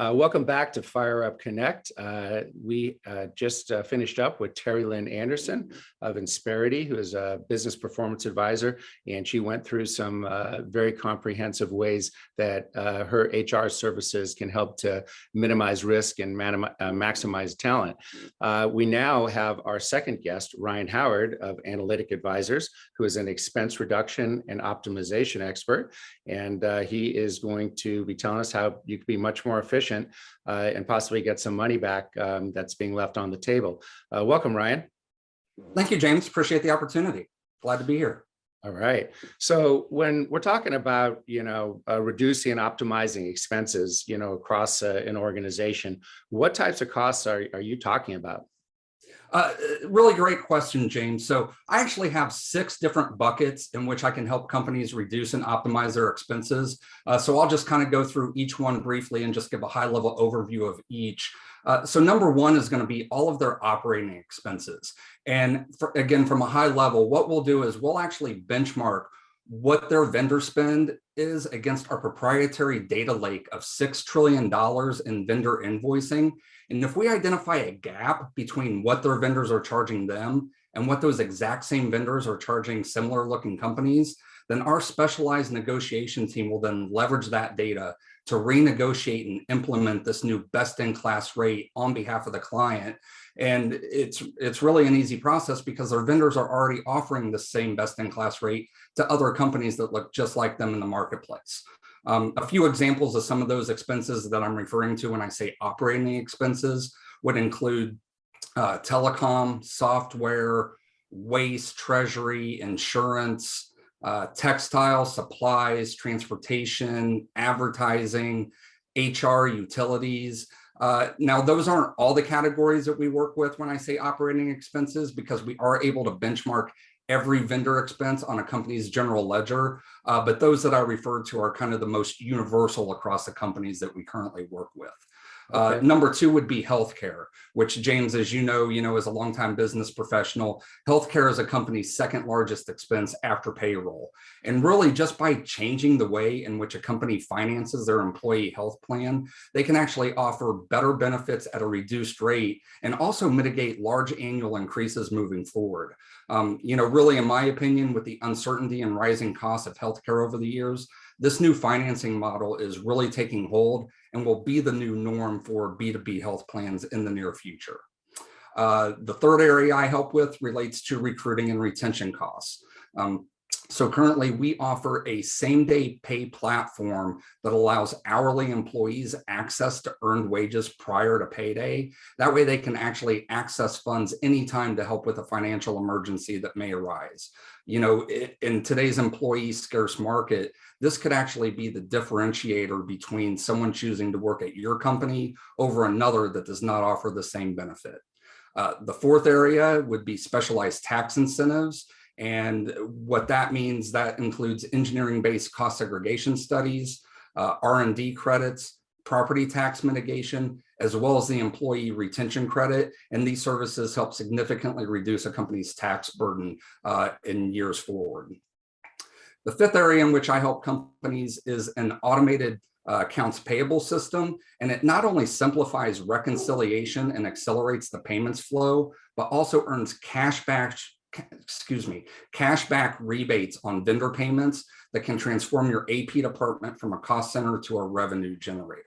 Welcome back to Fire Up Connect. We just finished up with Terry Lynn Anderson of Insperity, who is a business performance advisor, and she went through some very comprehensive ways that her HR services can help to minimize risk and maximize talent. We now have our second guest, Ryan Howard of AnalytIQ Advisors, who is an expense reduction and optimization expert, and he is going to be telling us how you can be much more efficient and possibly get some money back that's being left on the table. Welcome, Ryan. Thank you, James. Appreciate the opportunity. Glad to be here. All right. So when we're talking about, reducing and optimizing expenses, across an organization, what types of costs are you talking about? Really great question, James. So I actually have 6 different buckets in which I can help companies reduce and optimize their expenses. So I'll just kind of go through each one briefly and just give a high-level overview of each. So number 1 is going to be all of their operating expenses. And again, from a high level, what we'll do is we'll actually benchmark what their vendor spend is against our proprietary data lake of $6 trillion in vendor invoicing. And if we identify a gap between what their vendors are charging them and what those exact same vendors are charging similar looking companies, then our specialized negotiation team will then leverage that data to renegotiate and implement this new best-in-class rate on behalf of the client. And it's really an easy process because their vendors are already offering the same best-in-class rate to other companies that look just like them in the marketplace. A few examples of some of those expenses that I'm referring to when I say operating expenses would include telecom, software, waste, treasury, insurance, textile, supplies, transportation, advertising, HR, utilities. Now, those aren't all the categories that we work with when I say operating expenses, because we are able to benchmark every vendor expense on a company's general ledger. But those that I referred to are kind of the most universal across the companies that we currently work with. Okay. Number 2 would be healthcare, which, James, as you know, as a longtime business professional, healthcare is a company's second largest expense after payroll. And really, just by changing the way in which a company finances their employee health plan, they can actually offer better benefits at a reduced rate and also mitigate large annual increases moving forward. Really, in my opinion, with the uncertainty and rising costs of healthcare over the years, this new financing model is really taking hold and will be the new norm for B2B health plans in the near future. The third area I help with relates to recruiting and retention costs. So currently we offer a same-day pay platform that allows hourly employees access to earned wages prior to payday. That way they can actually access funds anytime to help with a financial emergency that may arise. In today's employee scarce market, this could actually be the differentiator between someone choosing to work at your company over another that does not offer the same benefit. The fourth area would be specialized tax incentives. And what that means, that includes engineering-based cost segregation studies, R&D credits, property tax mitigation, as well as the employee retention credit. And these services help significantly reduce a company's tax burden in years forward. The fifth area in which I help companies is an automated accounts payable system. And it not only simplifies reconciliation and accelerates the payments flow, but also earns cashback rebates on vendor payments that can transform your AP department from a cost center to a revenue generator.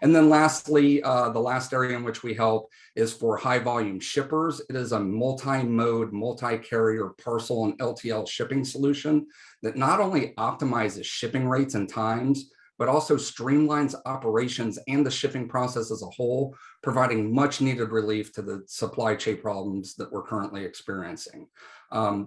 And then lastly, the last area in which we help is for high volume shippers. It is a multi-mode, multi-carrier parcel and LTL shipping solution that not only optimizes shipping rates and times, but also streamlines operations and the shipping process as a whole, providing much needed relief to the supply chain problems that we're currently experiencing.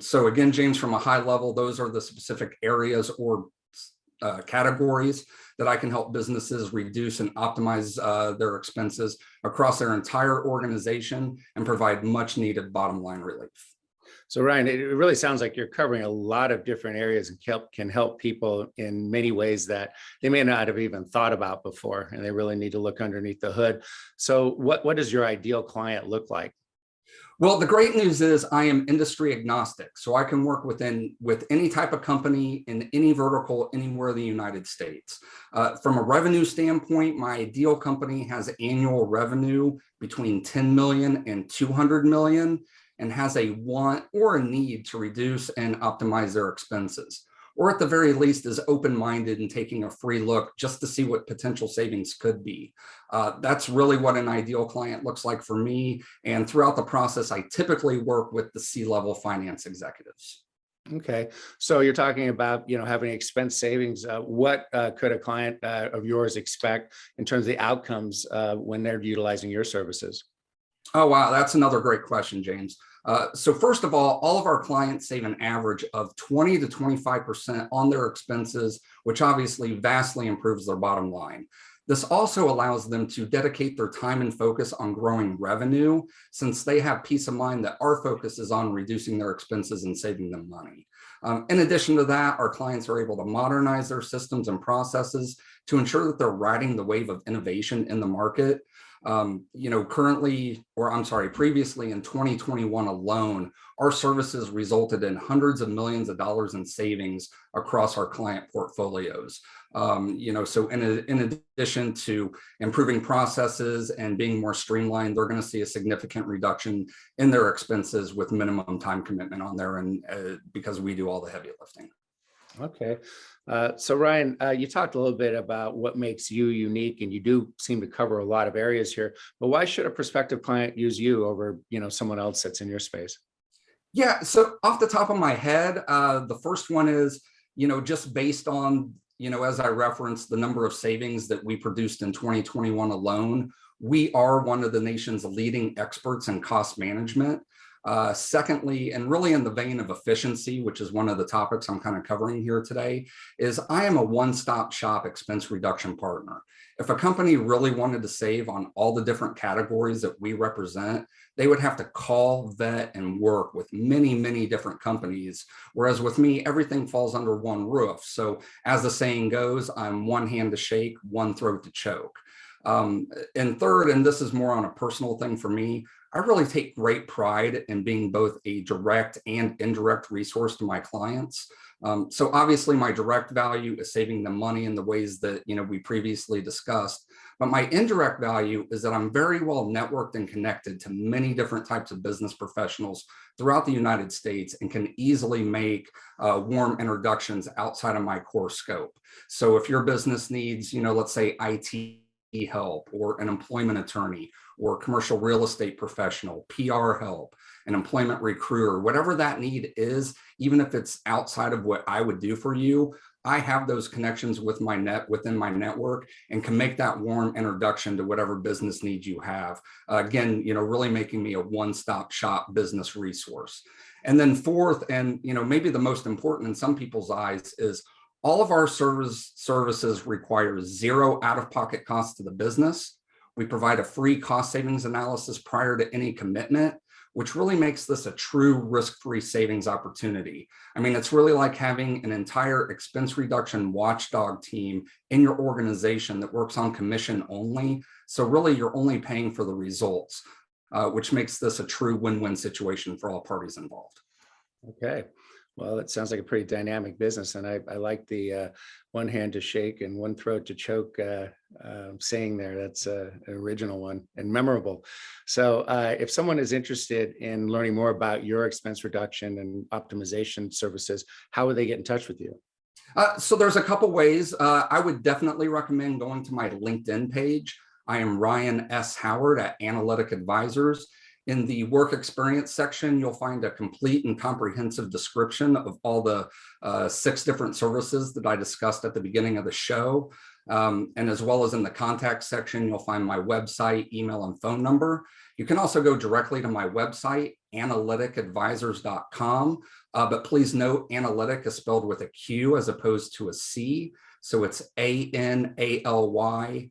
So again, James, from a high level, those are the specific areas or categories that I can help businesses reduce and optimize their expenses across their entire organization and provide much needed bottom line relief. So Ryan, it really sounds like you're covering a lot of different areas and can help people in many ways that they may not have even thought about before, and they really need to look underneath the hood. So what does your ideal client look like? Well, the great news is I am industry agnostic, so I can work with any type of company in any vertical anywhere in the United States. From a revenue standpoint, my ideal company has annual revenue between 10 million and 200 million and has a want or a need to reduce and optimize their expenses, or at the very least is open-minded and taking a free look just to see what potential savings could be. That's really what an ideal client looks like for me. And throughout the process, I typically work with the C-level finance executives. Okay, so you're talking about, having expense savings. What could a client of yours expect in terms of the outcomes when they're utilizing your services? Oh, wow. That's another great question, James. So first of all of our clients save an average of 20 to 25% on their expenses, which obviously vastly improves their bottom line. This also allows them to dedicate their time and focus on growing revenue, since they have peace of mind that our focus is on reducing their expenses and saving them money. In addition to that, our clients are able to modernize their systems and processes to ensure that they're riding the wave of innovation in the market. Previously in 2021 alone, our services resulted in hundreds of millions of dollars in savings across our client portfolios. So in addition to improving processes and being more streamlined, they're going to see a significant reduction in their expenses with minimum time commitment on there, and because we do all the heavy lifting. Okay. So Ryan, you talked a little bit about what makes you unique, and you do seem to cover a lot of areas here, but why should a prospective client use you over, someone else that's in your space? Yeah, so off the top of my head, the first one is, just based on, as I referenced, the number of savings that we produced in 2021 alone, we are one of the nation's leading experts in cost management. Secondly, and really in the vein of efficiency, which is one of the topics I'm kind of covering here today, is I am a one-stop shop expense reduction partner. If a company really wanted to save on all the different categories that we represent, they would have to call, vet, and work with many, many different companies. Whereas with me, everything falls under one roof. So as the saying goes, I'm one hand to shake, one throat to choke. And third, and this is more on a personal thing for me, I really take great pride in being both a direct and indirect resource to my clients. So obviously my direct value is saving them money in the ways that we previously discussed. But my indirect value is that I'm very well networked and connected to many different types of business professionals throughout the United States and can easily make warm introductions outside of my core scope. So if your business needs, let's say IT help, or an employment attorney, or commercial real estate professional, PR help, an employment recruiter, whatever that need is, even if it's outside of what I would do for you, I have those connections with within my network and can make that warm introduction to whatever business needs you have. Again, really making me a one-stop shop business resource. And then fourth, and maybe the most important in some people's eyes, is all of our services require zero out-of-pocket costs to the business. We provide a free cost savings analysis prior to any commitment, which really makes this a true risk-free savings opportunity. I mean, it's really like having an entire expense reduction watchdog team in your organization that works on commission only. So really, you're only paying for the results, which makes this a true win-win situation for all parties involved. Okay. Well, it sounds like a pretty dynamic business, and I like the one hand to shake and one throat to choke saying there. That's an original one and memorable. So if someone is interested in learning more about your expense reduction and optimization services, how would they get in touch with you? So there's a couple ways. I would definitely recommend going to my LinkedIn page. I am Ryan S. Howard at AnalytIQ Advisors. In the work experience section, you'll find a complete and comprehensive description of all the 6 different services that I discussed at the beginning of the show. And as well as in the contact section, you'll find my website, email, and phone number. You can also go directly to my website, AnalytIQadvisors.com. But please note, analytic is spelled with a Q as opposed to a C. So it's AnalytIQadvisors.com.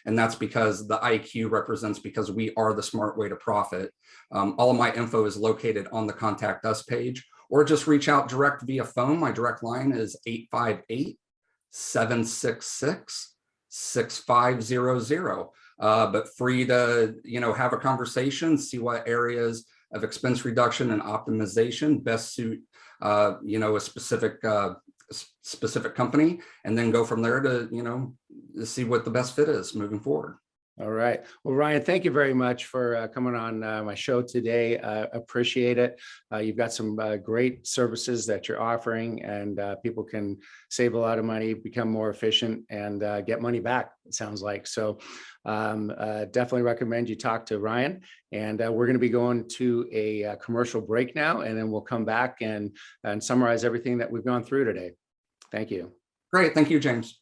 And that's because the IQ represents because we are the smart way to profit. All of my info is located on the Contact Us page, or just reach out direct via phone. My direct line is 858-766-6500. but free to, have a conversation, see what areas of expense reduction and optimization best suit, a specific company, and then go from there to, to see what the best fit is moving forward. All right. Well, Ryan, thank you very much for coming on my show today. Appreciate it. You've got some great services that you're offering, and people can save a lot of money, become more efficient, and get money back, it sounds like. So definitely recommend you talk to Ryan. And we're going to be going to a commercial break now, and then we'll come back and summarize everything that we've gone through today. Thank you. Great. Thank you, James.